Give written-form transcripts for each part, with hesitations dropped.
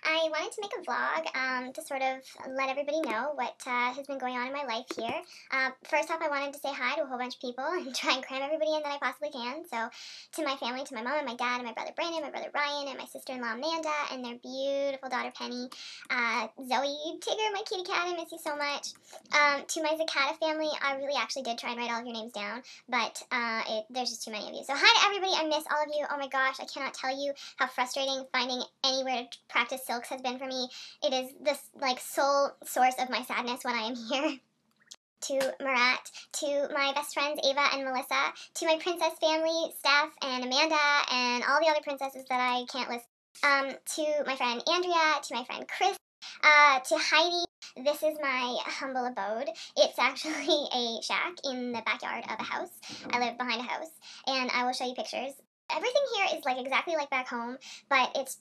I wanted to make a vlog to sort of let everybody know what has been going on in my life here. First off, I wanted to say hi to a whole bunch of people and try and cram everybody in that I possibly can. So to my family, to my mom and my dad and my brother Brandon, my brother Ryan, and my sister-in-law Amanda, and their beautiful daughter Penny, Zoe, Tigger, my kitty cat, I miss you so much. To my Zacata family, I really actually did try and write all of your names down, but there's just too many of you. So hi to everybody, I miss all of you. Oh my gosh, I cannot tell you how frustrating finding anywhere to practice silks has been for me. It is this sole source of my sadness when I am here. To Marat, to my best friends Ava and Melissa, to my princess family, Steph and Amanda, and all the other princesses that I can't list. To my friend Andrea, to my friend Chris, to Heidi. This is my humble abode. It's actually a shack in the backyard of a house. I live behind a house, and I will show you pictures. Everything here is exactly like back home, but it's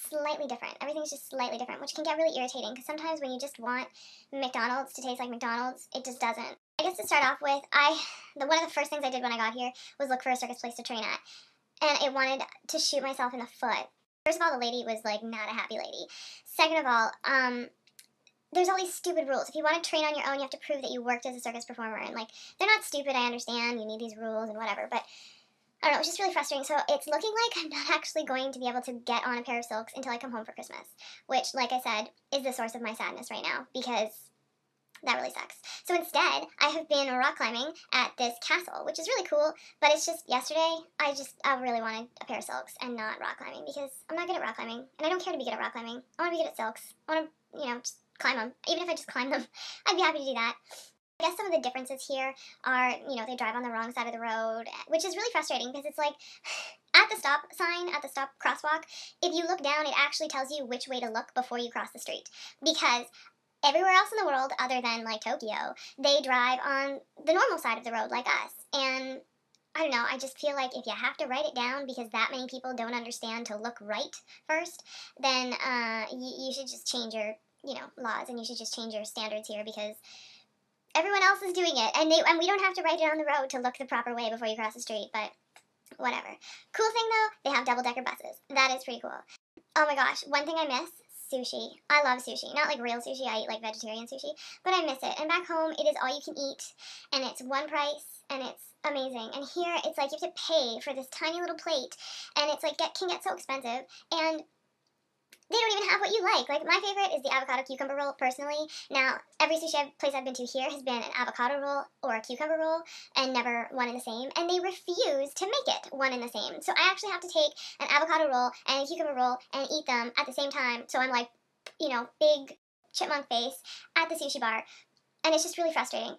slightly different. Everything's just slightly different, which can get really irritating because sometimes when you just want McDonald's to taste like McDonald's, it just doesn't. I guess to start off with, one of the first things I did when I got here was look for a circus place to train at, and I wanted to shoot myself in the foot. First of all, the lady was not a happy lady. Second of all, there's all these stupid rules. If you want to train on your own, you have to prove that you worked as a circus performer, and they're not stupid, I understand, you need these rules and whatever, but I don't know, it's just really frustrating. So it's looking like I'm not actually going to be able to get on a pair of silks until I come home for Christmas, which, like I said, is the source of my sadness right now, because that really sucks. So instead, I have been rock climbing at this castle, which is really cool, but it's just yesterday, I really wanted a pair of silks and not rock climbing, because I'm not good at rock climbing, and I don't care to be good at rock climbing. I want to be good at silks. I want to, just climb them. Even if I just climb them, I'd be happy to do that. I guess some of the differences here are, they drive on the wrong side of the road, which is really frustrating because it's at the stop sign, at the stop crosswalk, if you look down, it actually tells you which way to look before you cross the street. Because everywhere else in the world, other than Tokyo, they drive on the normal side of the road like us. And I don't know, I just feel like if you have to write it down because that many people don't understand to look right first, then you should just change your, laws, and you should just change your standards here because everyone else is doing it, and we don't have to write it on the road to look the proper way before you cross the street, but whatever. Cool thing, though, they have double-decker buses. That is pretty cool. Oh my gosh, one thing I miss, sushi. I love sushi. Not real sushi, I eat vegetarian sushi, but I miss it. And back home, it is all you can eat, and it's one price, and it's amazing. And here, it's you have to pay for this tiny little plate, and it's can get so expensive, and they don't even have what you like. My favorite is the avocado cucumber roll, personally. Now, every sushi place I've been to here has been an avocado roll or a cucumber roll, and never one and the same. And they refuse to make it one and the same. So I actually have to take an avocado roll and a cucumber roll and eat them at the same time. So I'm big chipmunk face at the sushi bar. And it's just really frustrating.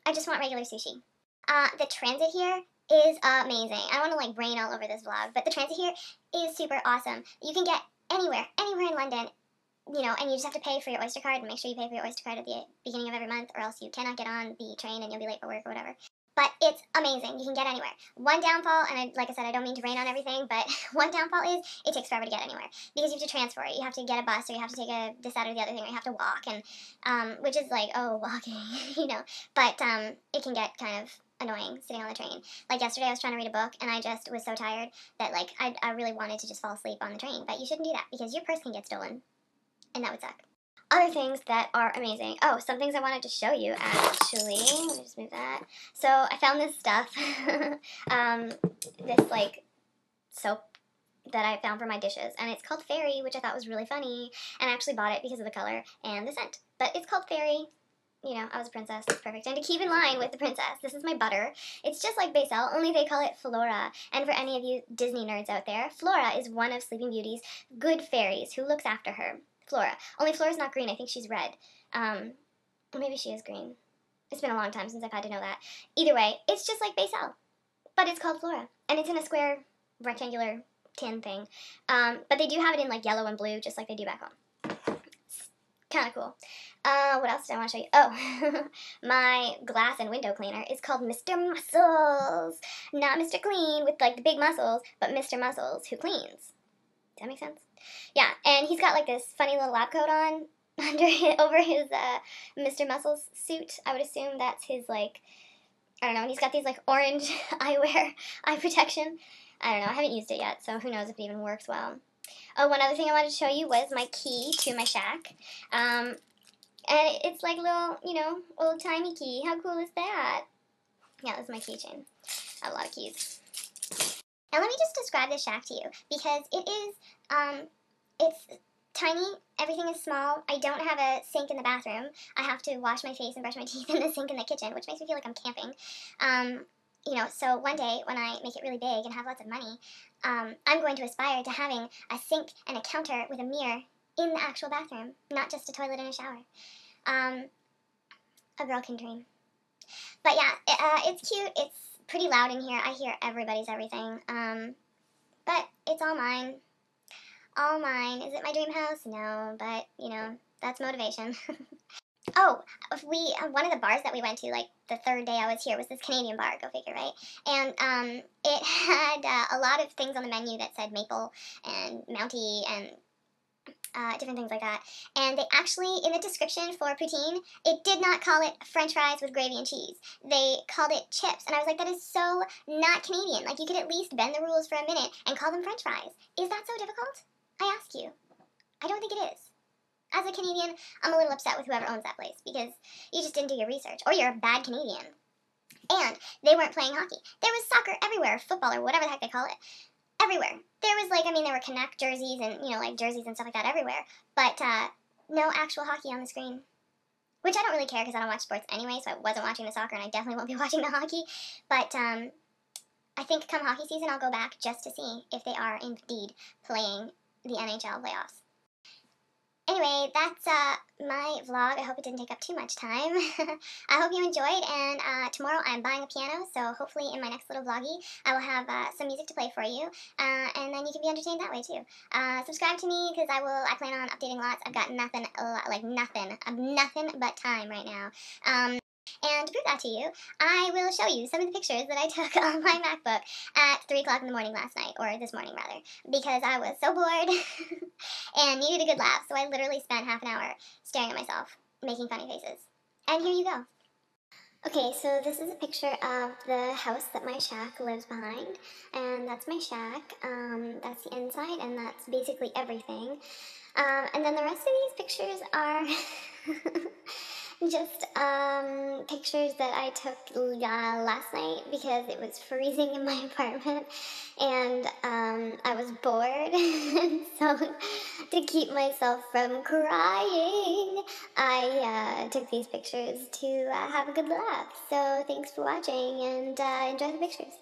I just want regular sushi. The transit here is amazing. I don't want to brain all over this vlog, but the transit here is super awesome. You can get anywhere in London, and you just have to pay for your Oyster card, and make sure you pay for your Oyster card at the beginning of every month, or else you cannot get on the train and you'll be late for work or whatever. But it's amazing. You can get anywhere. One downfall, and like I said, I don't mean to rain on everything, but one downfall is it takes forever to get anywhere, because you have to transfer it. You have to get a bus, or you have to take this, that, or the other thing, or you have to walk, and which is walking, but it can get kind of annoying sitting on the train. Yesterday I was trying to read a book, and I just was so tired that I really wanted to just fall asleep on the train, but you shouldn't do that because your purse can get stolen, and that would suck. Other things that are amazing. Oh, some things I wanted to show you, actually. Let me just move that. So I found this stuff, this soap that I found for my dishes, and it's called Fairy, which I thought was really funny, and I actually bought it because of the color and the scent, but it's called Fairy. I was a princess. It's perfect. And to keep in line with the princess, this is my butter. It's just like Basil, only they call it Flora. And for any of you Disney nerds out there, Flora is one of Sleeping Beauty's good fairies who looks after her. Flora. Only Flora's not green. I think she's red. Maybe she is green. It's been a long time since I've had to know that. Either way, it's just like Basil, but it's called Flora. And it's in a square, rectangular tin thing. But they do have it in yellow and blue, just like they do back home. Kind of cool. What else did I want to show you? Oh, my glass and window cleaner is called Mr. Muscles. Not Mr. Clean with the big muscles, but Mr. Muscles who cleans. Does that make sense? Yeah, and he's got this funny little lab coat on over his Mr. Muscles suit. I would assume that's his I don't know, and he's got these orange eyewear, eye protection. I don't know, I haven't used it yet, so who knows if it even works well. Oh, one other thing I wanted to show you was my key to my shack. And it's like a little, old timey key. How cool is that? Yeah, this is my keychain. I have a lot of keys. And let me just describe this shack to you, because it is, it's tiny. Everything is small. I don't have a sink in the bathroom. I have to wash my face and brush my teeth in the sink in the kitchen, which makes me feel like I'm camping. So one day when I make it really big and have lots of money, I'm going to aspire to having a sink and a counter with a mirror in the actual bathroom, not just a toilet and a shower. A girl can dream. But yeah, it's cute. It's pretty loud in here. I hear everybody's everything. But it's all mine. All mine. Is it my dream house? No, but, that's motivation. Oh, one of the bars that we went to, like, the third day I was here was this Canadian bar, go figure, right? And, it had a lot of things on the menu that said maple and Mountie and different things like that. And they actually, in the description for poutine, it did not call it French fries with gravy and cheese. They called it chips. And I was like, that is so not Canadian. Like, you could at least bend the rules for a minute and call them French fries. Is that so difficult? I ask you. I don't think it is. As a Canadian, I'm a little upset with whoever owns that place, because you just didn't do your research, or you're a bad Canadian. And they weren't playing hockey. There was soccer everywhere, football, or whatever the heck they call it. Everywhere. There was, there were Connect jerseys and, jerseys and stuff like that everywhere. But no actual hockey on the screen. Which I don't really care, because I don't watch sports anyway, so I wasn't watching the soccer, and I definitely won't be watching the hockey. But I think come hockey season, I'll go back just to see if they are indeed playing the NHL playoffs. Anyway, that's my vlog. I hope it didn't take up too much time. I hope you enjoyed, and tomorrow I'm buying a piano, so hopefully in my next little vloggy I will have some music to play for you, and then you can be entertained that way too. Subscribe to me, because I plan on updating lots. I've got nothing but time right now. And to prove that to you, I will show you some of the pictures that I took on my MacBook at 3 o'clock in the morning last night, or this morning rather, because I was so bored and needed a good laugh, so I literally spent half an hour staring at myself, making funny faces. And here you go. Okay, so this is a picture of the house that my shack lives behind, and that's my shack. That's the inside, and that's basically everything. And then the rest of these pictures are just pictures that I took last night because it was freezing in my apartment, and I was bored, and so to keep myself from crying, I took these pictures to have a good laugh. So thanks for watching, and enjoy the pictures.